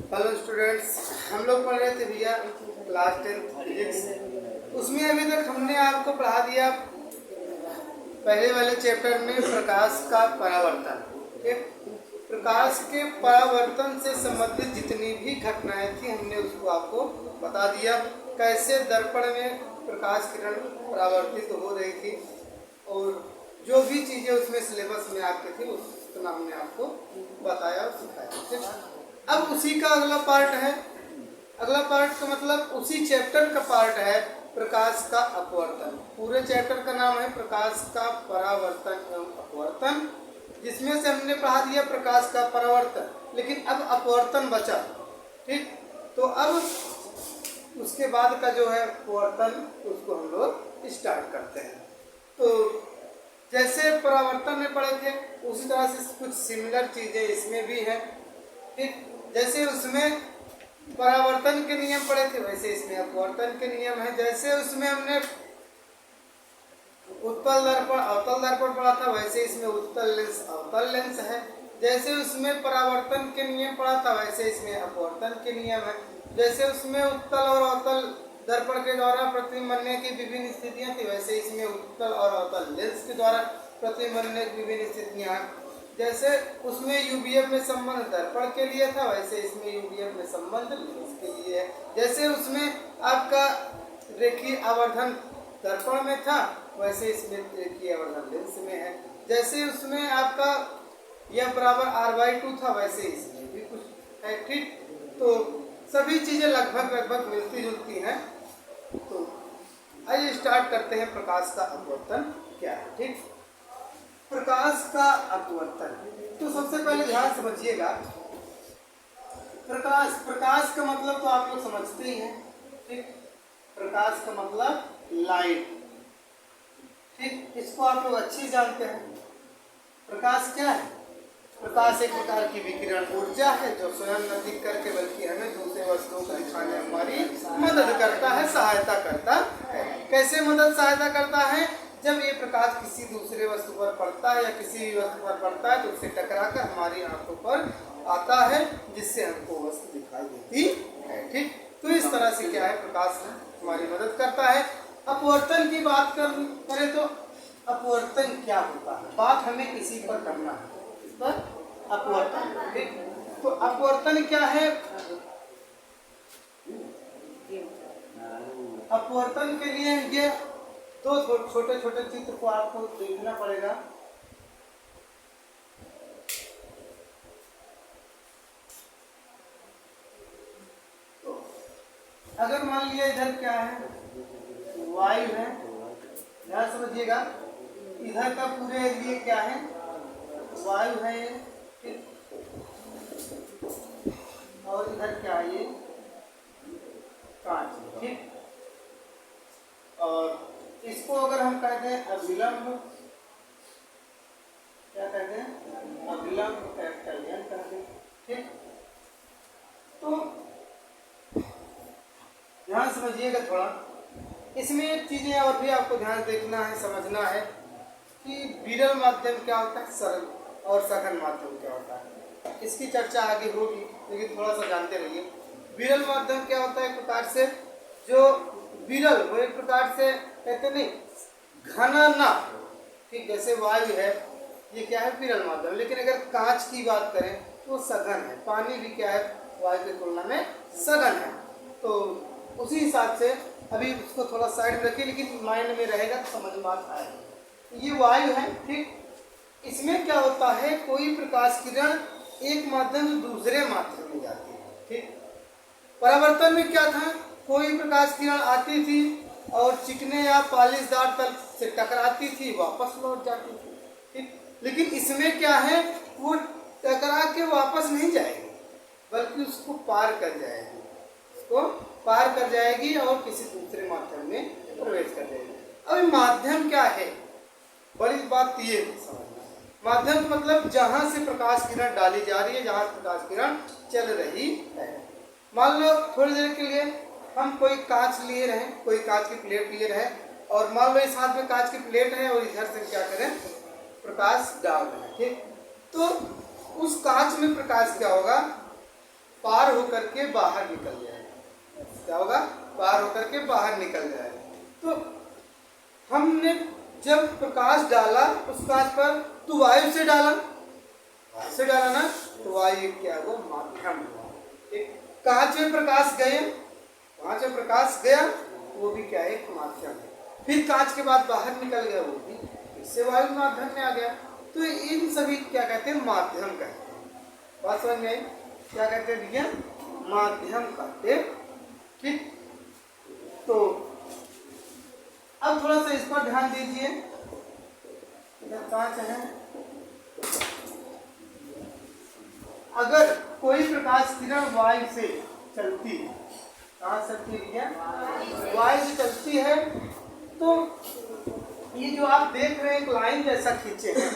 Hello students, हम लोग पढ़ रहे थे भैया क्लास 10 फिजिक्स। उसमें अभी तक हमने आपको पढ़ा दिया पहले वाले चैप्टर में प्रकाश का परावर्तन। ठीक, प्रकाश के परावर्तन से संबंधित जितनी भी घटनाएं थी हमने उसको आपको बता दिया। कैसे दर्पण में प्रकाश किरण परावर्तित हो रही थी और जो भी चीज़ें उसमें सिलेबस में आपके थी उतना हमने आपको बताया और सिखाया। ठीक, अब उसी का अगला पार्ट है। अगला पार्ट का मतलब उसी चैप्टर का पार्ट है प्रकाश का अपवर्तन। पूरे चैप्टर का नाम है प्रकाश का परावर्तन एवं अपवर्तन, जिसमें से हमने पढ़ा दिया प्रकाश का परावर्तन, लेकिन अब अपवर्तन बचा। ठीक, तो अब उसके बाद का जो है अपवर्तन उसको हम लोग स्टार्ट करते हैं। तो जैसे परावर्तन में पढ़े थे उसी तरह से कुछ सिमिलर चीज़ें इसमें भी हैं। ठीक, जैसे उसमें परावर्तन के नियम पढ़े थे वैसे इसमें अपवर्तन के नियम है। जैसे उसमें हमने उत्तल दर्पण अवतल दर्पण पढ़ा था वैसे इसमें उत्तल लेंस अवतल लेंस है। जैसे उसमें परावर्तन के नियम पढ़ा था वैसे इसमें अपवर्तन के नियम है। जैसे उसमें उत्तल और अवतल दर्पण के द्वारा प्रतिबिंब बनने की विभिन्न स्थितियां थी वैसे इसमें उत्तल और अवतल लेंस के द्वारा प्रतिबिंब बनने की विभिन्न स्थितियां हैं। जैसे उसमें यूवीएफ में संबंध दर्पण के लिए था वैसे इसमें यूवीएफ में संबंध लेंस के लिए है। जैसे उसमें आपका रेखीय आवर्धन दर्पण में था वैसे इसमें रेखीय आवर्धन लेंस में है। जैसे उसमें आपका यह बराबर r/2 था वैसे इसमें भी कुछ है। ठीक, तो सभी चीजें लगभग मिलती जुलती हैं। तो आइए स्टार्ट करते हैं प्रकाश का अपवर्तन क्या है। ठीक, प्रकाश का अपवर्तन, तो सबसे पहले ध्यान समझिएगा प्रकाश का मतलब तो आप लोग समझते ही हैं। ठीक, प्रकाश का मतलब लाइट। ठीक, इसको आप लोग अच्छी जानते हैं। प्रकाश क्या है? प्रकाश एक प्रकार की विकिरण ऊर्जा है जो स्वयं न दिख करके बल्कि हमें दूसरे वस्तुओं को दिखाने में हमारी मदद करता है, सहायता करता है। कैसे मदद सहायता करता है? जब ये प्रकाश किसी दूसरे वस्तु पर पड़ता है या किसी भी वस्तु पर पड़ता है तो उससे टकराकर हमारी आंखों पर आता है जिससे हमको वस्तु दिखाई देती है। ठीक, तो इस तरह से क्या है प्रकाश हमारी मदद करता है। अपवर्तन की बात करें तो अपवर्तन क्या होता है, बात हमें इसी पर करना है, इस पर अपवर्तन। ठीक, तो अपवर्तन क्या है? अपवर्तन के लिए ये दो छोटे छोटे चित्र को आपको देखना पड़ेगा। तो अगर मान लिया इधर क्या है, वायु है, ध्यान समझिएगा, इधर का पूरे एरिया क्या है, वायु है ये। ठीक, और इधर क्या है, ये कांच। ठीक, और इसको अगर हम कहते हैं अभिलंब, क्या कहते हैं, अभिलंब कैपिटल एन कहते हैं। ठीक, तो ध्यान समझिएगा थोड़ा, इसमें चीजें और भी आपको ध्यान देखना है, समझना है कि विरल माध्यम क्या होता है, सरल और सघन माध्यम क्या होता है। इसकी चर्चा आगे होगी लेकिन थोड़ा सा जानते रहिए। विरल माध्यम क्या होता है, एक प्रकार से जो विरल वो एक प्रकार से कहते नहीं घना ना। ठीक, जैसे वायु है ये क्या है, विरल माध्यम। लेकिन अगर कांच की बात करें तो सघन है। पानी भी क्या है, वायु की तुलना में सघन है। तो उसी हिसाब से अभी उसको थोड़ा साइड में रखिए लेकिन माइंड में रहेगा तो समझ में आएगा। ये वायु है। ठीक, इसमें क्या होता है, कोई प्रकाश किरण एक माध्यम से दूसरे माध्यम में जाती है। ठीक, परावर्तन में क्या था, कोई प्रकाश किरण आती थी और चिकने या पॉलिशदार तल से टकराती थी, वापस लौट जाती थी। ठीक, लेकिन इसमें क्या है, वो टकरा के वापस नहीं जाएगी बल्कि उसको पार कर जाएगी, उसको पार कर जाएगी और किसी दूसरे माध्यम में प्रवेश कर जाएगी। अब माध्यम क्या है, बड़ी बात ये समझना। माध्यम का मतलब जहां से प्रकाश किरण डाली जा रही है, जहां से प्रकाश किरण चल रही है। मान लो थोड़ी देर के लिए हम कोई कांच लिए रहे, कोई कांच की प्लेट लिए रहे और मान लो इस हाथ में कांच की प्लेट है और इधर से क्या करें, प्रकाश डाल रहे हैं। ठीक, तो उस कांच में प्रकाश क्या होगा, पार होकर के बाहर निकल जाएगा। क्या होगा? पार होकर के बाहर निकल जाएगा। तो हमने जब प्रकाश डाला उस कांच पर, तो वायु से डाला, वायु से डाला ना, तो वायु क्या है? वो माध्यम हुआ। एक कांच में प्रकाश गए, कांच में प्रकाश गया, वो भी क्या है? एक माध्यम है। फिर कांच के बाद बाहर निकल गया, वो भी इससे वायु माध्यम में आ गया। तो इन सभी क्या कहते हैं? माध्यम कहते हैं। बात समझ में आई? क्या कहते हैं भैया? माध्यम कहते हैं। ठीक, तो अब थोड़ा सा इस पर ध्यान दीजिए। इधर कांच है, अगर कोई प्रकाश किरण वायु से चलती है, कहाँ चलती है? वायु से चलती है, तो ये जो आप देख रहे हैं एक लाइन जैसा खींचे हैं,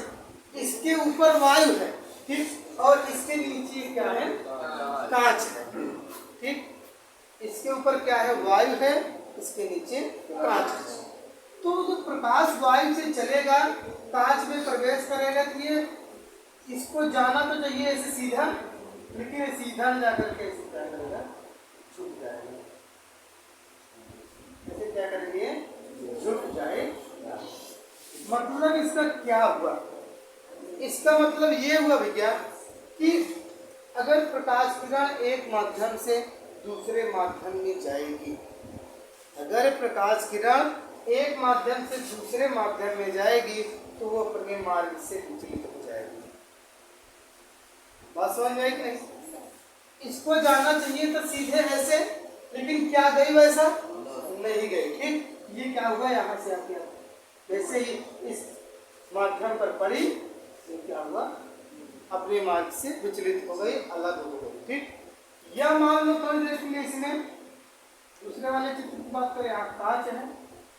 इसके ऊपर वायु है, ठीक, और इसके नीचे क्या है? कांच है। ठीक, इसके ऊपर क्या है? वायु है, इसके नीचे कांच है। तो जो प्रकाश वायु से चलेगा, कांच में प्रवेश करेगा, तो ये इसको जाना तो चाहिए ऐसे सीधा, लेकिन सीधा न जाकर के ऐसे क्या करेगा? झुक जाएगा। ऐसे क्या करेंगे? झुक जाएगा। मतलब इसका क्या हुआ? इसका मतलब ये हुआ भैया कि अगर प्रकाश किरण एक माध्यम से दूसरे माध्यम में जाएगी, अगर प्रकाश किरण एक माध्यम से दूसरे माध्यम में जाएगी, तो वो अपने मार्ग से विचलित हो जाएगी। बात समझ में आई कि नहीं? इसको जाना चाहिए तो सीधे ऐसे, लेकिन क्या गई? वैसा नहीं गई। ठीक, ये क्या हुआ? यहाँ से आके जैसे ही इस माध्यम पर पड़ी, तो क्या हुआ? अपने मार्ग से विचलित हो गई, अलग हो गई। ठीक, यह मान लो थोड़ी देर के लिए इसमें दूसरे वाले चित्र की बात करें, यहाँ कांच है,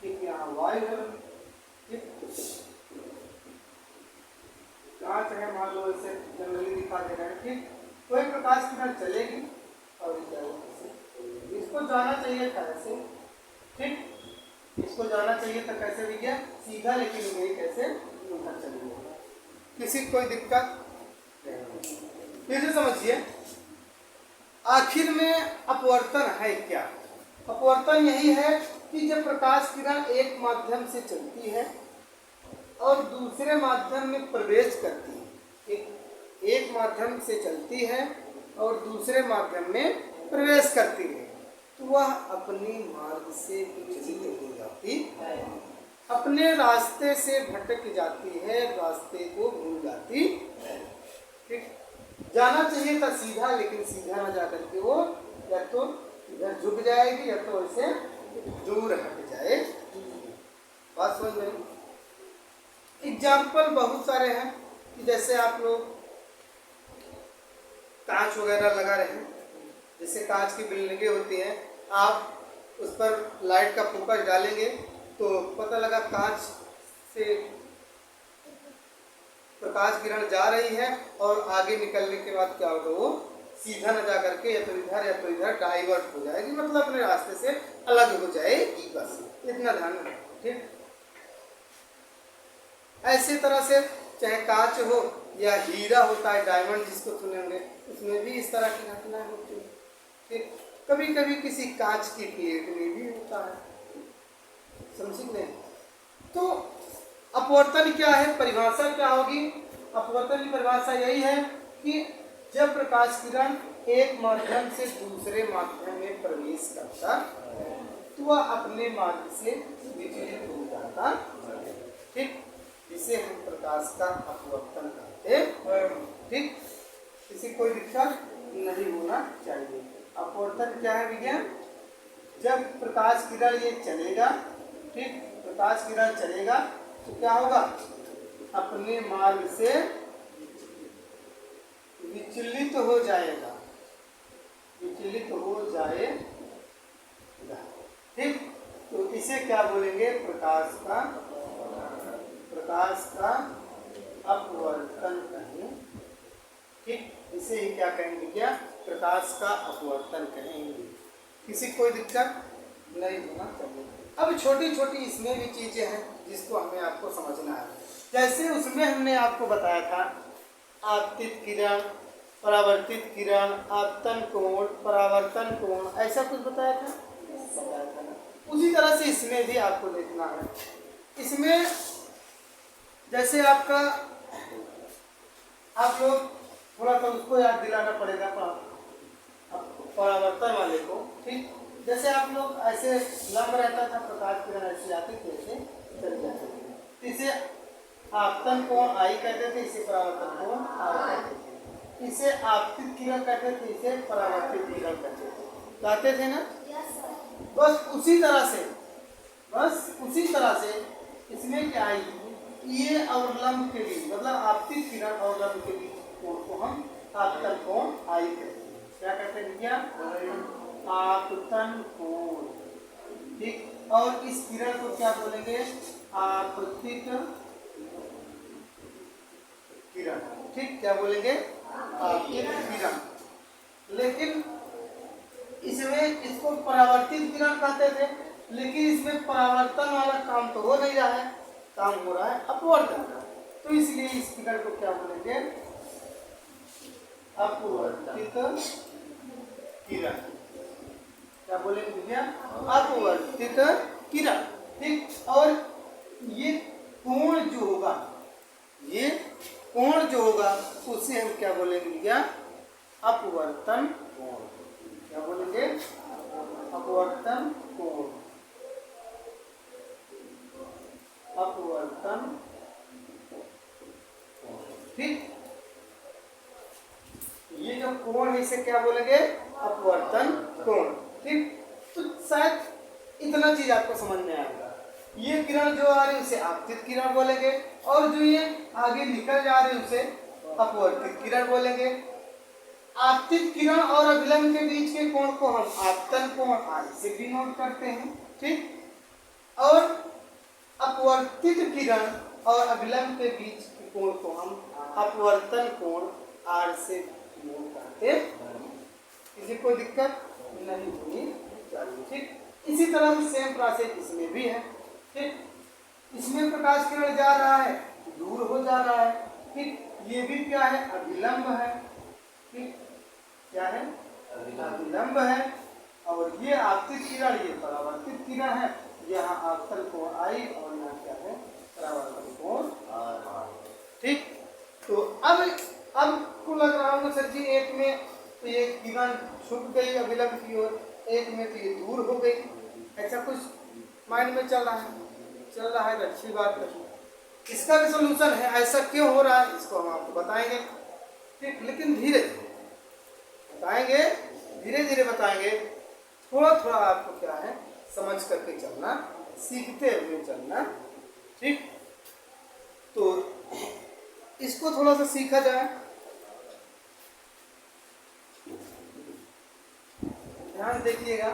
ठीक, यहाँ वायु है, ठीक, कांच है, मान लो इसे जनरली दिखा दे रहे हैं। ठीक, कोई प्रकाश किरण चलेगी और इसको जाना चाहिए था ऐसे, ठीक, इसको जाना चाहिए था कैसे भी गया? सीधा, लेकिन ये कैसे? उधर चली गई। किसी कोई दिक्कत? फिर से समझिए, आखिर में अपवर्तन है क्या? अपवर्तन यही है कि जब प्रकाश किरण एक माध्यम से चलती है और दूसरे माध्यम में प्रवेश करती है, एक माध्यम से चलती है और दूसरे माध्यम में प्रवेश करती है, तो वह अपनी मार्ग से विचलित हो जाती है, अपने रास्ते से भटक जाती है, रास्ते को भूल जाती है। ठीक, जाना चाहिए था सीधा, लेकिन सीधा न जाकर के वो या तो इधर झुक जाएगी या तो ऐसे दूर हट जाएगी। बात समझ में? एग्जाम्पल बहुत सारे हैं कि जैसे आप लोग कांच वगैरह लगा रहे हैं, जैसे कांच की बिल्डिंगें होती हैं, आप उस पर लाइट का फोकस डालेंगे तो पता लगा कांच से प्रकाश किरण जा रही है और आगे निकलने के बाद क्या होगा? वो सीधा न जा करके या तो इधर डाइवर्ट हो जाएगी, मतलब अपने रास्ते से अलग हो जाएगी। बस इतना ध्यान रखना। ठीक, ऐसी तरह से चाहे कांच हो या हीरा होता है, डायमंड जिसको सुने होंगे, उसमें भी इस तरह की घटनाएं होती है। ठीक, कभी कभी किसी कांच की प्लेट में भी होता है, समझ नहीं? तो अपवर्तन क्या है? परिभाषा क्या होगी? अपवर्तन की परिभाषा यही है कि जब प्रकाश किरण एक माध्यम से दूसरे माध्यम में प्रवेश करता तो वह अपने मार्ग से विचलित हो जाता। ठीक, इसे हम प्रकाश का अपवर्तन कहते हैं। ठीक, किसी कोई दिक्कत नहीं होना चाहिए। अपवर्तन क्या है भैया? जब प्रकाश किरण ये चलेगा, ठीक, प्रकाश किरण चलेगा तो क्या होगा? अपने मार्ग से विचलित हो जाएगा, विचलित हो जाएगा। ठीक, तो इसे क्या बोलेंगे? प्रकाश का अपवर्तन कहेंगे। ठीक, इसे ही क्या कहेंगे? क्या? प्रकाश का अपवर्तन कहेंगे। किसी कोई दिक्कत नहीं होना चाहिए। अब छोटी छोटी इसमें भी चीजें हैं जिसको हमें आपको समझना है। जैसे उसमें हमने आपको बताया था आपतित किरण, परावर्तित किरण, आपतन कोण, परावर्तन कोण, ऐसा कुछ बताया था, बताया था ना। उसी तरह से इसमें भी आपको देखना है। इसमें जैसे आपका आप लोग थोड़ा सा उसको याद दिलाना पड़ेगा परावर्तन वाले को, ठीक। जैसे आप लोग ऐसे लंब रहता था, प्रकाश किरण ऐसे आती थी, ऐसे चल जाती थी, इसे आपतन कोण आई कहते थे, इसे परावर्तन कोण आर कहते थे। इसे आपतित किरण कहते थे, इसे परावर्तित किरण कहते थे, कहते थे ना। बस उसी तरह से इसमें क्या आएगी, ये और लंब के बीच, मतलब आपतित किरण और लंब के बीच कोण को हम आपतन कोण आई कहते हैं। क्या कहते हैं क्या, आपतन कोण, ठीक। और इस किरण को क्या बोलेंगे, आपतित किरण, ठीक। क्या बोलेंगे, आपतित किरण। लेकिन इसमें इसको परावर्तित किरण कहते थे, लेकिन इसमें परावर्तन वाला काम तो हो नहीं रहा है, काम हो रहा है अपवर्तन का, तो इसलिए इस किरण को क्या बोलेंगे, अपवर्तित किरण। क्या बोलेंगे भैया, अपवर्तित किरण, ठीक। और ये कोण जो होगा, ये कोण जो होगा उसे हम क्या बोलेंगे भैया, अपवर्तन कोण। क्या बोलेंगे, अपवर्तन कोण, अपवर्तन, ठीक। ये जो कोण है इसे क्या बोलेंगे, अपवर्तन कोण, ठीक। तो शायद इतना चीज आपको समझ में आएगा। ये किरण जो आ रही है उसे आपतित किरण बोलेंगे, और जो ये आगे निकल जा रही है उसे अपवर्तित किरण बोलेंगे। आपतित किरण और अभिलंब के बीच के कोण को हम आपतन कोण आदि से भी नोट करते हैं, ठीक। और अपवर्तित किरण और अभिलंब के बीच के कोण को हम अपवर्तन कोण आर से नोट करते हैं। किसी को दिक्कत नहीं होनी चाहिए, ठीक। इसी तरह से सेम प्रोसेस इसमें भी है, ठीक। इसमें प्रकाश किरण जा रहा है, दूर हो जा रहा है, ठीक। ये भी क्या है, अभिलंब है, ठीक। क्या है, अभिलंब है। और ये आपतित किरण, ये परावर्तित किरण है। यहाँ आपतन कोण आई और यहाँ क्या है, परावर्तन कोण आर, ठीक। तो अब को लग रहा होगा सर जी एक में तो ये किरण छुप गई अभिलंब की ओर, एक में तो ये दूर हो गई, ऐसा कुछ माइंड में चल रहा है तो अच्छी बात है। इसका भी सोल्यूशन है, ऐसा क्यों हो रहा है इसको हम आपको बताएंगे, ठीक। लेकिन धीरे बताएंगे, धीरे धीरे बताएंगे, थोड़ा थोड़ा आपको क्या है समझ करके चलना, सीखते हुए चलना, ठीक। तो इसको थोड़ा सा सीखा जाए, ध्यान देखिएगा।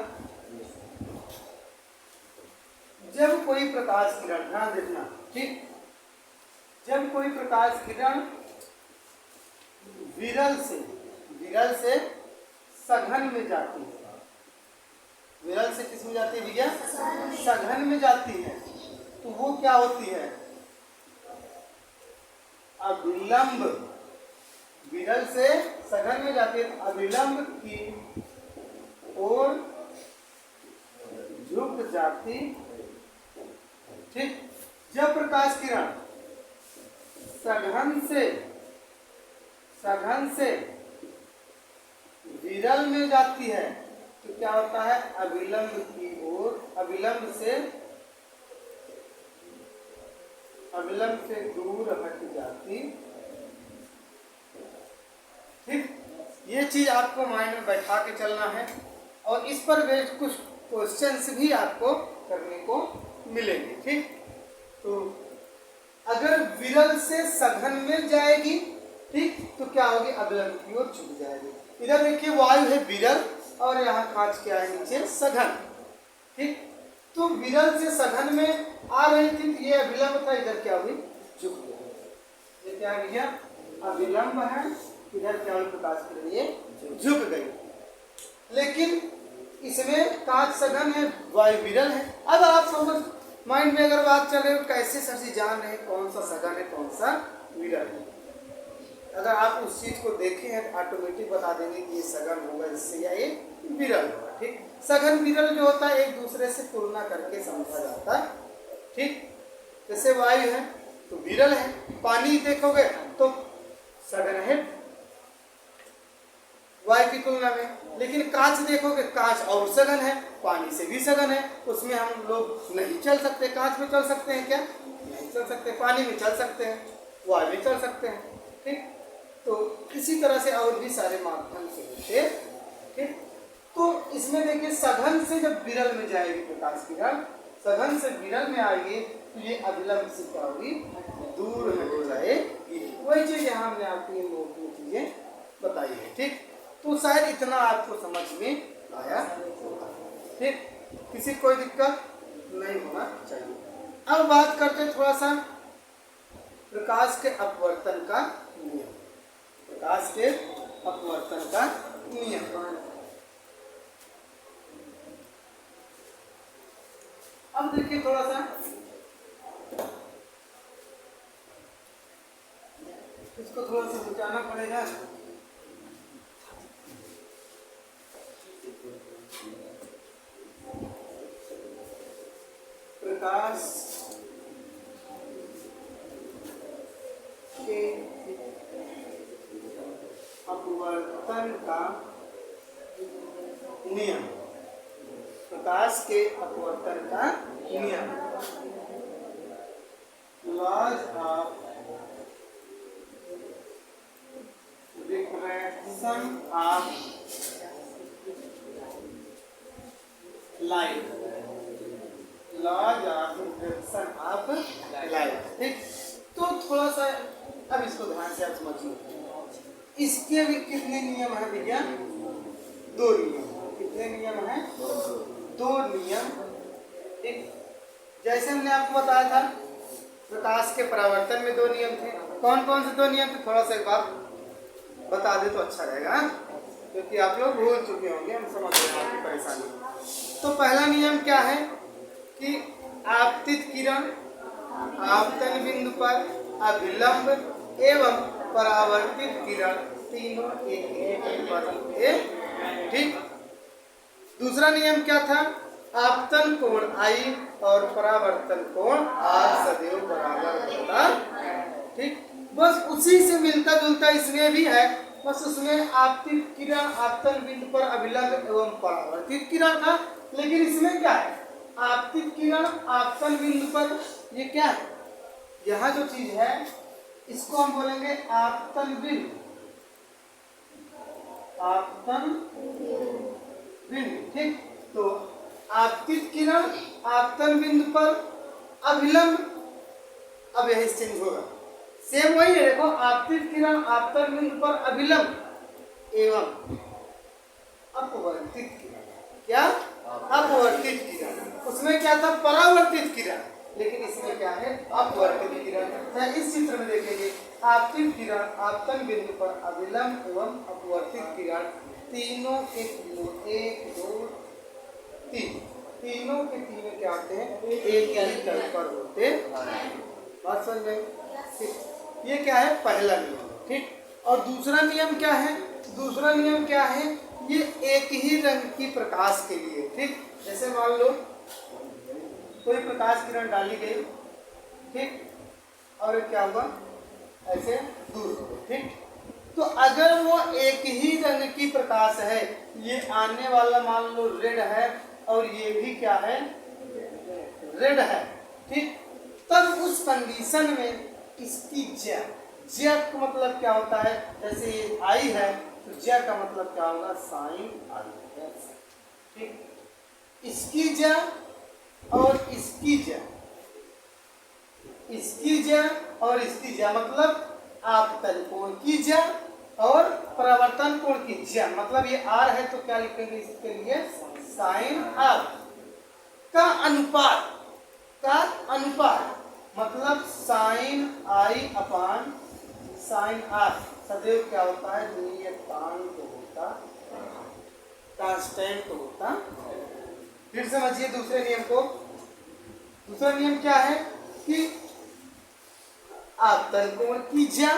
जब कोई प्रकाश किरण, ध्यान देखना, ठीक। जब कोई प्रकाश किरण विरल से सघन में जाती है, विरल से किस में जाती है भैया, सघन में जाती है, तो वो क्या होती है, अभिलंब। विरल से सघन में जाती है, अभिलंब की ओर झुक जाती, ठीक। जब प्रकाश किरण सघन से विरल में जाती है तो क्या होता है, अभिलंब की ओर, अभिलंब से दूर हट जाती, ठीक। ये चीज आपको माइंड में बैठा के चलना है, और इस पर बेस्ड कुछ क्वेश्चंस भी आपको करने को मिलेंगे, ठीक। तो अगर विरल से सघन में जाएगी, ठीक, तो क्या होगी, अभिलंब की ओर झुक जाएगी। इधर देखिए वायु है विरल और यहाँ कांच क्या है नीचे सघन, ठीक। तो विरल से सघन में आ रही थी, ये अभिलंब था, इधर क्या हुई, झुक गई। ये क्या भैया, अभिलंब है, इधर क्या हुई, प्रकाश के लिए झुक गई। लेकिन इसमें कांच सघन है, वायु विरल है। अब आप समझ माइंड में अगर बात चल रही हो कैसे सर जी जान रहे कौन सा सघन है कौन सा विरल है, अगर आप उस चीज को देखें हैं तो ऑटोमेटिक बता देंगे कि ये सघन होगा इससे या ये विरल होगा। ठीक, सघन विरल जो होता है एक दूसरे से तुलना करके समझा जाता है। ठीक, जैसे वायु है तो विरल है, पानी देखोगे तो सघन है वायु की तुलना में, लेकिन कांच देखोगे कांच और सघन है, पानी से भी सघन है, उसमें हम लोग नहीं चल सकते। कांच में चल सकते हैं क्या? नहीं चल सकते। पानी में चल सकते हैं, वायु में चल सकते हैं। ठीक, तो इसी तरह से और भी सारे माध्यम से होते। ठीक, तो इसमें देखिए सघन से जब विरल में जाएगी प्रकाश किरण, सघन से विरल में आएगी तो ये अविलंब से क्या होगी? दूर हट जाएगी। वही चीज यहाँ हमने आपको ये नोट में चीजें बताई है। ठीक, तो शायद इतना आपको समझ में आया होगा। ठीक, किसी कोई दिक्कत नहीं होना चाहिए। अब बात करते हैं थोड़ा सा प्रकाश के अपवर्तन का नियम। प्रकाश के अपवर्तन का नियम। अब देखिए थोड़ा सा इसको थोड़ा सा बुझाना पड़ेगा। प्रकाश के अपवर्तन का नियम। प्रकाश के अपवर्तन का नियम, laws of refraction of light. Laws of refraction of light. ठीक, तो थोड़ा सा अब इसको ध्यान से आप समझिए। इसके भी कितने नियम है भैया? 2 नियम। कितने नियम है? 2 नियम। ठीक, जैसे हमने आपको बताया था प्रकाश के परावर्तन में 2 नियम थे। कौन कौन से 2 नियम थे? थोड़ा सा एक बार बता दे तो अच्छा रहेगा, क्योंकि आप लोग भूल चुके होंगे, हम समझ रहे हैं आपकी परेशानी। तो पहला नियम क्या है कि आपतित किरण आपतन बिंदु पर अभिलंब एवं परावर्तित किरण तीनों एक पर होते। ठीक, दूसरा नियम क्या था? आपतन कोण I और परावर्तन कोण R सदैव बराबर होता। ठीक, बस उसी से मिलता जुलता इसमें भी है, बस उसमें आपतित किरण आपतन बिंदु पर अभिलंब एवं परावर्तित किरण था, लेकिन इसमें क्या है? आपतित किरण आपतन बिंदु पर, ये क्या है? यहाँ जो चीज है इसको हम बोलेंगे आपतन बिंदु। आपतन बिंदु। ठीक, तो आपतित किरण आपतन बिंदु पर अभिलंब, अब यही चेंज होगा, सेम वही है। देखो, आपतित किरण आपतन बिंदु पर अभिलंब एवं अपवर्तित किरण। क्या? अपवर्तित किरण। उसमें क्या था? परावर्तित किरण, लेकिन इसमें क्या है? अपवर्तित किरण। इस चित्र में देखेंगे आपतित किरण आपतन बिंदु पर अभिलंब एवं अपवर्तित किरण तीनों के तीनों 1 2 3 तीनों के तीनों क्या होते हैं? एक ही तल पर होते हैं। बात समझ में? ये क्या है? पहला नियम। ठीक, और दूसरा नियम क्या है? दूसरा नियम क्या है? ये एक ही रंग की प्रकाश के लिए। ठीक, जैसे मान लो कोई प्रकाश किरण डाली गई, ठीक, और क्या हुआ? ऐसे दूर हो गई। ठीक, तो अगर वो एक ही रंग की प्रकाश है, ये आने वाला मान लो रेड है और ये भी क्या है? रेड है। ठीक, तब उस कंडीशन में इसकी ज्या का मतलब क्या होता है? जैसे ये आई है तो ज्या का मतलब क्या होगा? साइन आई है। ठीक, इसकी ज्या और इसकी ज्या, इसकी ज्या और इसकी ज्या मतलब आपतन कोण की ज्या और परावर्तन कोण की ज्या, मतलब ये आर है तो क्या लिखेंगे इसके लिए? साइन आर का अनुपात। का अनुपात मतलब sine i upon sine r सदैव क्या होता है? नियतांक होता, कांस्टेंट होता। फिर समझिए दूसरे नियम को। दूसरा नियम क्या है कि आपतन कोण की ज्या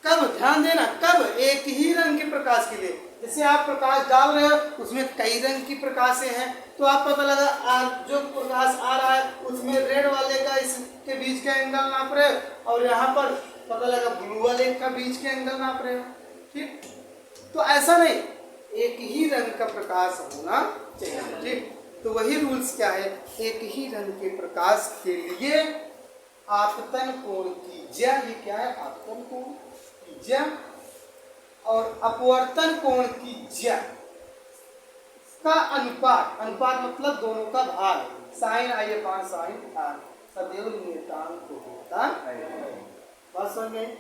कब, ध्यान देना, कब, एक ही रंग के प्रकाश के लिए। जैसे आप प्रकाश डाल रहे हो उसमें कई रंग की प्रकाशें हैं, तो आप पता लगा जो प्रकाश आ रहा है उसमें रेड वाले का इसके बीच का एंगल नाप रहे हो और यहाँ पर पता लगा ब्लू वाले का बीच के एंगल नाप रहे हो। ठीक, तो ऐसा नहीं, एक ही रंग का प्रकाश होना चाहिए। ठीक, तो वही रूल्स क्या है, एक ही रंग के प्रकाश के लिए आपतन कोण की ज्या, ये क्या है, आपतन कोण की ज्या और अपवर्तन कोण की ज्या का अनुपात, अनुपात मतलब दोनों का भाग, sine i upon sine r सदैव नियतांक होता है। बात समझ में?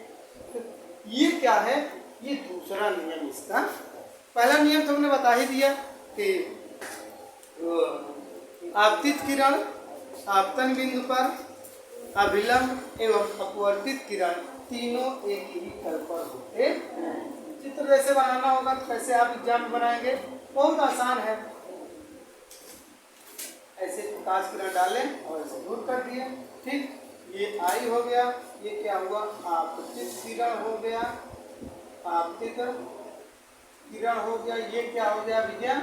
ये क्या है, ये दूसरा नियम इसका। पहला नियम तुमने बता ही दिया कि आपतित किरण आपतन बिंदु पर अभिलंब एवं अपवर्तित किरण तीनों एक ही तल पर होते हैं। चित्र जैसे बनाना होगा तो कैसे आप एग्जाम में बनाएंगे, बहुत आसान है। ऐसे प्रकाश किरण डालें और इसे दूर कर दिए। ठीक, ये आई हो गया, ये क्या हुआ, आपतित किरण हो गया, आपतित किरण हो गया, ये क्या हो गया भैया,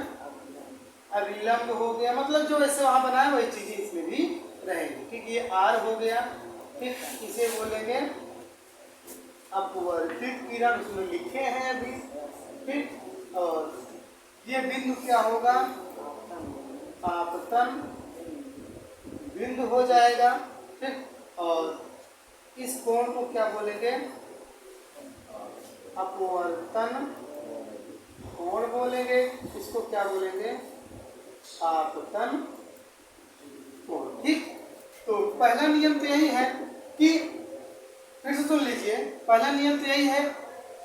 अभिलंब हो गया। मतलब जो ऐसे वहां बनाए वही चीजें इसमें भी रहेंगी। ठीक, ये आर हो गया। ठीक, इसे बोलेंगे अपवर्तित किरण, उसमें लिखे हैं अभी। ठीक, और ये बिंदु क्या होगा, आपतन बिंदु हो जाएगा। ठीक, और इस कोण को क्या बोलेंगे, अपवर्तन कोण बोलेंगे। इसको क्या बोलेंगे, आपतन कोण। ठीक, तो पहला नियम तो यही है कि, फिर से सुन लीजिए, पहला नियम तो यही है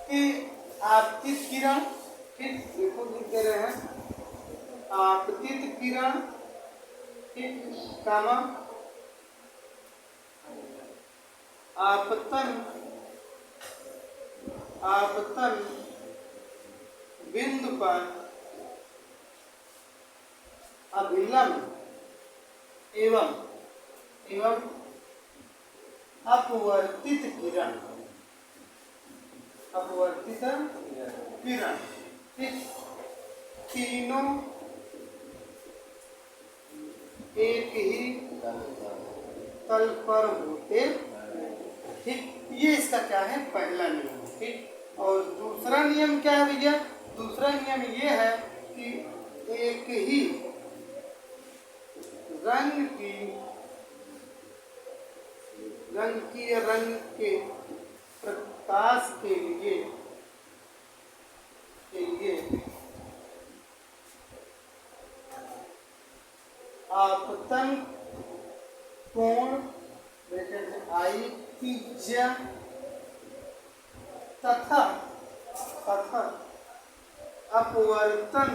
कि आपतित किरण, ठीक, देखो लिख दे रहे हैं, आपतित किरण, ठीक, कामा आपतन, आपतन बिंदु पर अभिलंब एवं अपवर्तित किरण, अपवर्तित किरण, ठीक, तीनों एक ही तल पर होते। ठीक, ये इसका क्या है, पहला नियम। ठीक, और दूसरा नियम क्या है भैया, दूसरा नियम ये है कि एक ही रंग के प्रकाश के लिए आपतन कोण आई की ज्या तथा अपवर्तन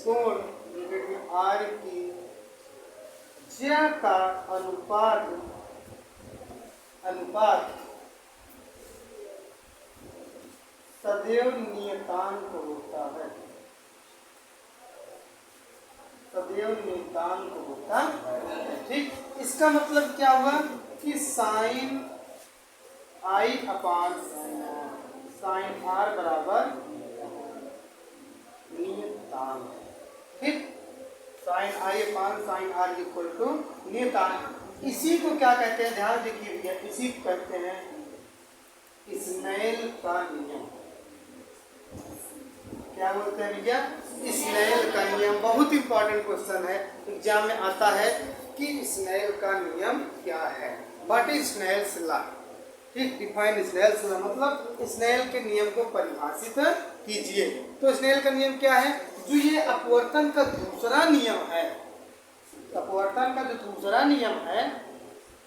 कोण आर की ज्या का अनुपात सदैव नियतांक होता है, सदैव नियतांक होता है। ठीक, इसका मतलब क्या हुआ कि sine i upon sine r बराबर नियतांक। ठीक, sine i upon sine r equal to नियतांक। इसी को क्या कहते हैं, ध्यान देखिए भैया, इसी को कहते हैं स्नेल का नियम। क्या बोलते हैं भैया, स्नेल का नियम। बहुत इंपॉर्टेंट क्वेश्चन है, एग्जाम में आता है कि स्नेल का नियम क्या है, व्हाट इज स्नेल्स लॉ। ठीक, डिफाइन स्नेल्स लॉ मतलब स्नेल के नियम को परिभाषित कीजिए। तो स्नेल का नियम क्या है, जो ये अपवर्तन का दूसरा नियम है, अपवर्तन का जो दूसरा नियम है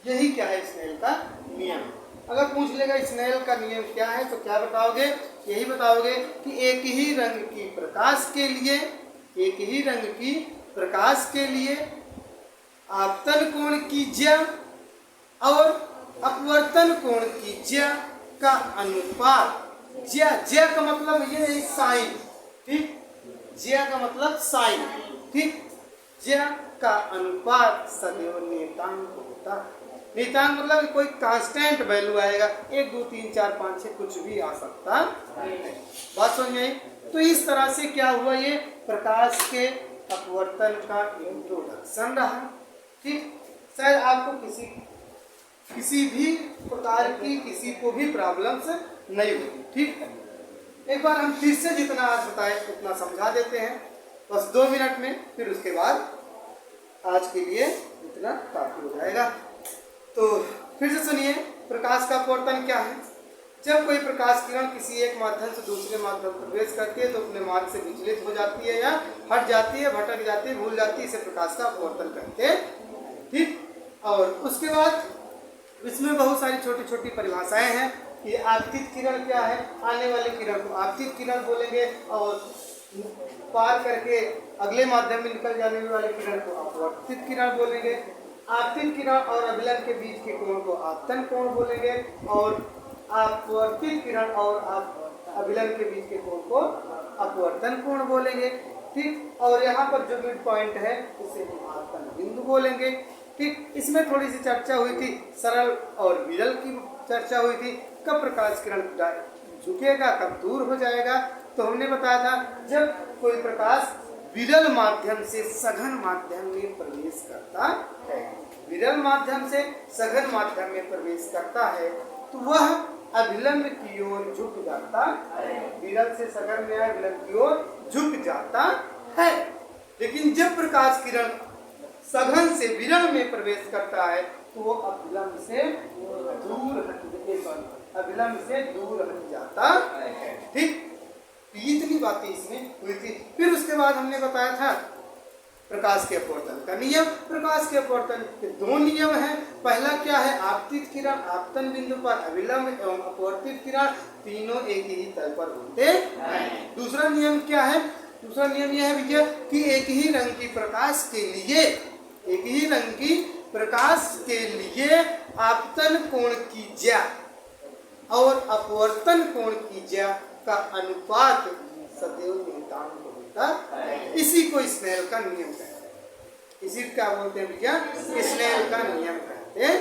यही क्या है, स्नेल का नियम। अगर पूछ लेगा स्नेल का नियम क्या है तो क्या बताओगे, यही बताओगे कि एक ही रंग की प्रकाश के लिए, एक ही रंग की प्रकाश के लिए आपतन कोण की ज्या और अपवर्तन कोण की ज्या का अनुपात, ज्या का मतलब ये है साइन। ठीक, ज्या का मतलब साइन। ठीक, ज्या का अनुपात सदैव नियतांक होता है। नियतांक मतलब कोई कांस्टेंट वैल्यू आएगा, 1 2 3 4 5 6 कुछ भी आ सकता है। बात समझ में आई? तो इस तरह से क्या हुआ, ये प्रकाश के अपवर्तन का इंट्रोडक्शन रहा। ठीक, शायद आपको किसी भी प्रकार की किसी को भी प्रॉब्लम्स नहीं होगी। ठीक, एक बार हम फिर से जितना आज बताए उतना समझा देते हैं, बस 2 मिनट में, फिर उसके बाद आज के लिए इतना काफी हो जाएगा। तो फिर से सुनिए, प्रकाश का अपवर्तन क्या है। जब कोई प्रकाश किरण किसी एक माध्यम से दूसरे माध्यम में प्रवेश करती है तो अपने मार्ग से विचलित हो जाती है या हट जाती है, भटक जाती है, भूल जाती है, इसे प्रकाश का अपवर्तन कहते हैं। ठीक, और उसके बाद इसमें बहुत सारी छोटी छोटी परिभाषाएं हैं कि आपतित किरण क्या है, आने वाले किरण को आपतित किरण बोलेंगे, और पार करके अगले माध्यम में निकल जाने वाले किरण को अपवर्तित किरण बोलेंगे। आपतित किरण और अभिलंब के बीच के कोण को आपतन कोण बोलेंगे, और अपवर्तित किरण और अभिलंब के बीच के कोण को अपवर्तन कोण बोलेंगे। ठीक, और यहाँ पर जो मिड पॉइंट है उसे हम आपतन बिंदु बोलेंगे। ठीक, इसमें थोड़ी सी चर्चा हुई थी, सरल और विरल की चर्चा हुई थी, कब प्रकाश किरण झुकेगा, कब दूर हो जाएगा। तो हमने बताया था जब कोई प्रकाश विरल माध्यम से सघन माध्यम में प्रवेश करता है, विरल माध्यम से सघन माध्यम में प्रवेश करता है तो वह अभिलंब की ओर झुक जाता है, विरल से सघन में अभिलंब की ओर झुक जाता है। लेकिन जब प्रकाश किरण सघन से विरल में प्रवेश करता है तो वो अभिलंब से दूर हट जाता है। ठीक, इतनी बातें इसमें हुई थी। फिर उसके बाद हमने बताया था प्रकाश के अपवर्तन का नियम। प्रकाश के अपवर्तन के 2 नियम हैं। पहला क्या है, आपतित किरण आपतन बिंदु पर अभिलंब एवं अपवर्तित किरण तीनों एक ही तल पर होते हैं। दूसरा नियम क्या है, दूसरा नियम यह है भैया कि एक ही रंग की प्रकाश के लिए आपतन कोण की ज्या और अपवर्तन कोण की ज्या का अनुपात सदैव नियतांक होता है। इसी को स्नेल का नियम कहते हैं। इसी क्या बोलते हैं भैया, स्नेल का नियम कहते हैं।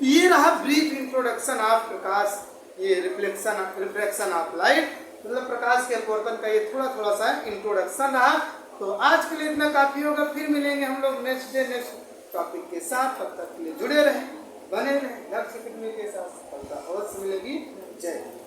ये रहा ब्रीफ इंट्रोडक्शन ऑफ प्रकाश, ये रिफ्लेक्शन ऑफ लाइट, मतलब प्रकाश के अपवर्तन का ये थोड़ा सा इंट्रोडक्शन रहा। तो आज के लिए इतना काफी होगा, फिर मिलेंगे हम लोग नेक्स्ट डे नेक्स्ट टॉपिक के साथ। तब तक के लिए जुड़े रहें, बने रहें, लक्ष्य के साथ सफलता अवश्य मिलेगी। जय हिंद।